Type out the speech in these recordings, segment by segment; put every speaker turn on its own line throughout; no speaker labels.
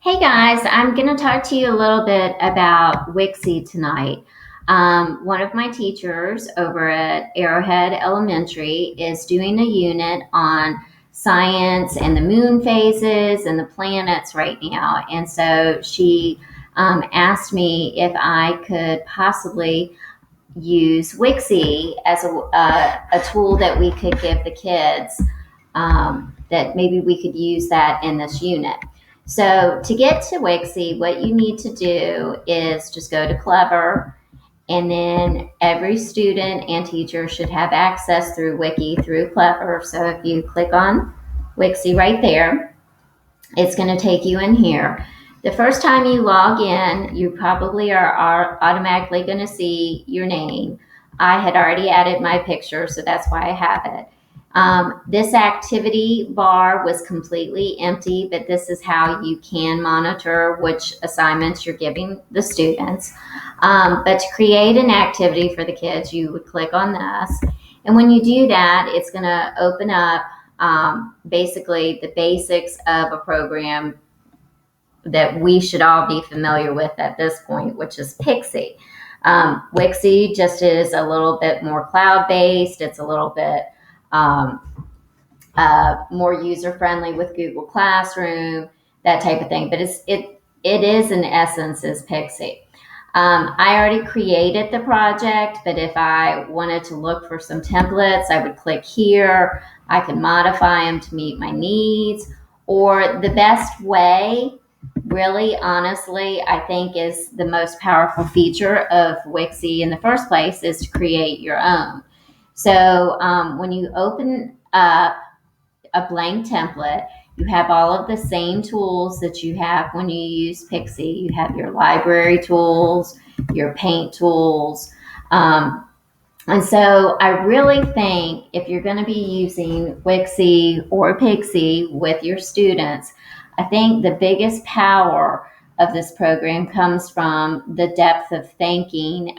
Hey guys, I'm going to talk to you a little bit about Wixie tonight. One of my teachers over at Arrowhead Elementary is doing a unit on science and the moon phases and the planets right now. And so she asked me if I could possibly use Wixie as a tool that we could give the kids, that maybe we could use that in this unit. So to get to Wixie, what you need to do is just go to Clever, and then every student and teacher should have access through Wiki through Clever. So if you click on Wixie right there, it's going to take you in here. The first time you log in, you probably are automatically going to see your name. I had already added my picture, so that's why I have it. This activity bar was completely empty, but this is how you can monitor which assignments you're giving the students. But to create an activity for the kids, you would click on this. And when you do that, it's going to open up basically the basics of a program that we should all be familiar with at this point, which is Pixie. Wixie just is a little bit more cloud-based. It's a little bit more user-friendly with Google Classroom, that type of thing. But it is in essence is Pixie. I already created the project, but if I wanted to look for some templates, I would click here. I can modify them to meet my needs. Or the best way, really, honestly, I think is the most powerful feature of Wixie in the first place is to create your own. So when you open up a blank template, you have all of the same tools that you have when you use Pixie. You have your library tools, your paint tools. And so I really think if you're going to be using Wixie or Pixie with your students, I think the biggest power of this program comes from the depth of thinking,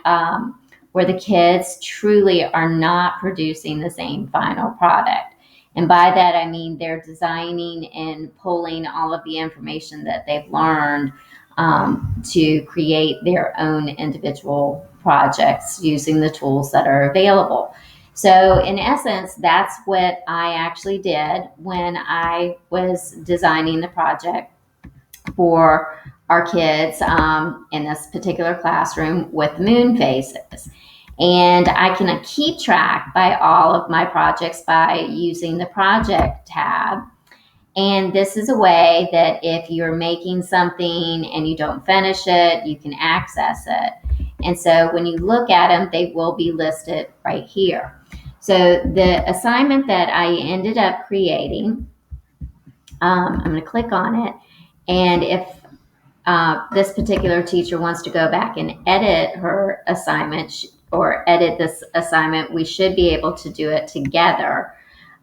where the kids truly are not producing the same final product. And by that, I mean they're designing and pulling all of the information that they've learned to create their own individual projects using the tools that are available. So in essence, that's what I actually did when I was designing the project for our kids in this particular classroom with moon phases. And I can keep track by all of my projects by using the project tab. And this is a way that if you're making something and you don't finish it, you can access it. And so when you look at them, they will be listed right here. So the assignment that I ended up creating, I'm going to click on it. And if this particular teacher wants to go back and edit her assignment or edit this assignment, we should be able to do it together.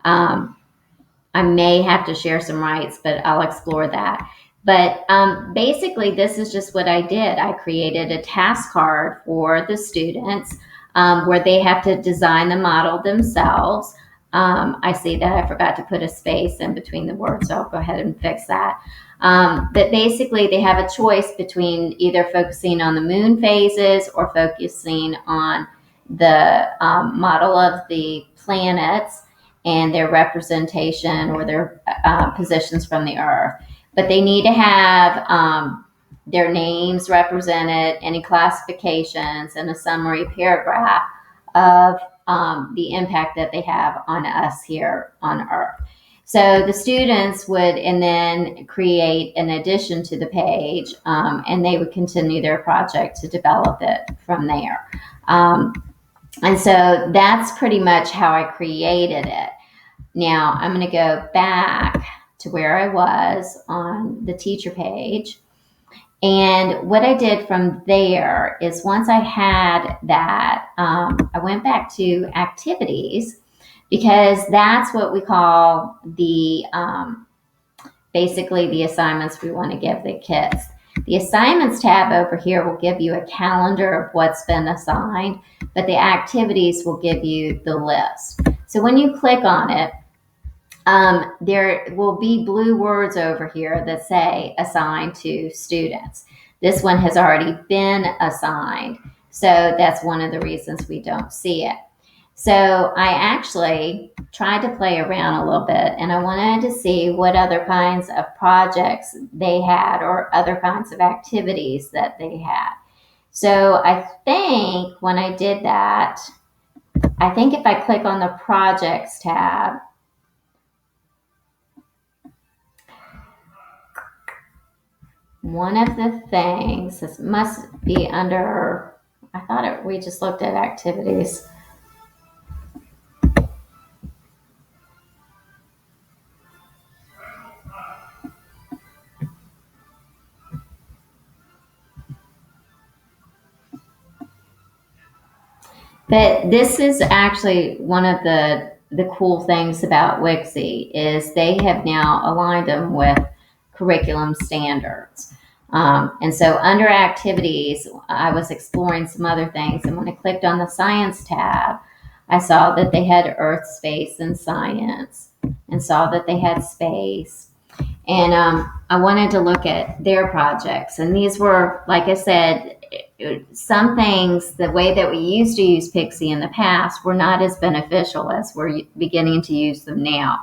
I may have to share some rights, but I'll explore that. But basically, this is just what I did. I created a task card for the students where they have to design the model themselves. I see that I forgot to put a space in between the words, so I'll go ahead and fix that. But basically, they have a choice between either focusing on the moon phases or focusing on the model of the planets and their representation or their positions from the Earth. But they need to have their names represented, any classifications, and a summary paragraph of the impact that they have on us here on Earth. So the students would and then create an addition to the page, and they would continue their project to develop it from there. And so that's pretty much how I created it. Now I'm going to go back to where I was on the teacher page. And what I did from there is once I had that, I went back to activities, because that's what we call the basically the assignments we want to give the kids. The assignments tab over here will give you a calendar of what's been assigned, but the activities will give you the list. So when you click on it, There will be blue words over here that say assigned to students. This one has already been assigned, so that's one of the reasons we don't see it. So I actually tried to play around a little bit, and I wanted to see what other kinds of projects they had or other kinds of activities that they had. So I think when I did that, I think if I click on the projects tab, one of the things, this must be under, I thought we just looked at activities. But this is actually one of the cool things about Wixie is they have now aligned them with curriculum standards. And so under activities, I was exploring some other things. And when I clicked on the science tab, I saw that they had earth, space, and science, and saw that they had space. And I wanted to look at their projects. And these were, like I said, some things, the way that we used to use Pixie in the past, were not as beneficial as we're beginning to use them now.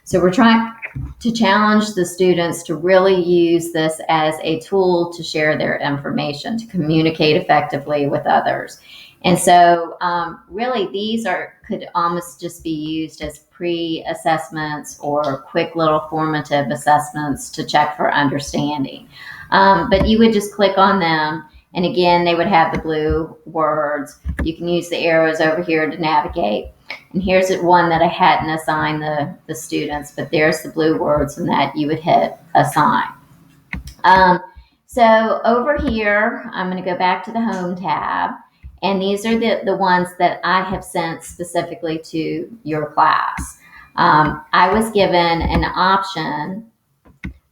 So we're trying to challenge the students to really use this as a tool to share their information, to communicate effectively with others. And so really these could almost just be used as pre-assessments or quick little formative assessments to check for understanding. But you would just click on them, and again, they would have the blue words. You can use the arrows over here to navigate. And here's one that I hadn't assigned the students, but there's the blue words, and that you would hit assign. So over here, I'm going to go back to the home tab. And these are the ones that I have sent specifically to your class. I was given an option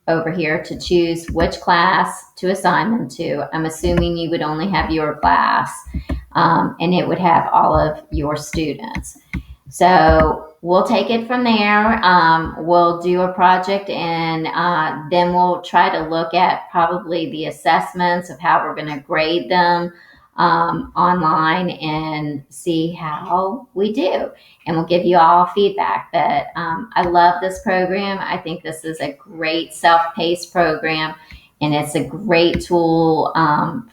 over here to choose which class to assign them to. I'm assuming you would only have your class, and it would have all of your students. So we'll take it from there. We'll do a project, and then we'll try to look at probably the assessments of how we're going to grade them online and see how we do. And we'll give you all feedback. But I love this program. I think this is a great self-paced program, and it's a great tool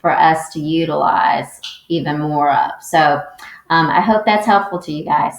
for us to utilize even more of. So I hope that's helpful to you guys.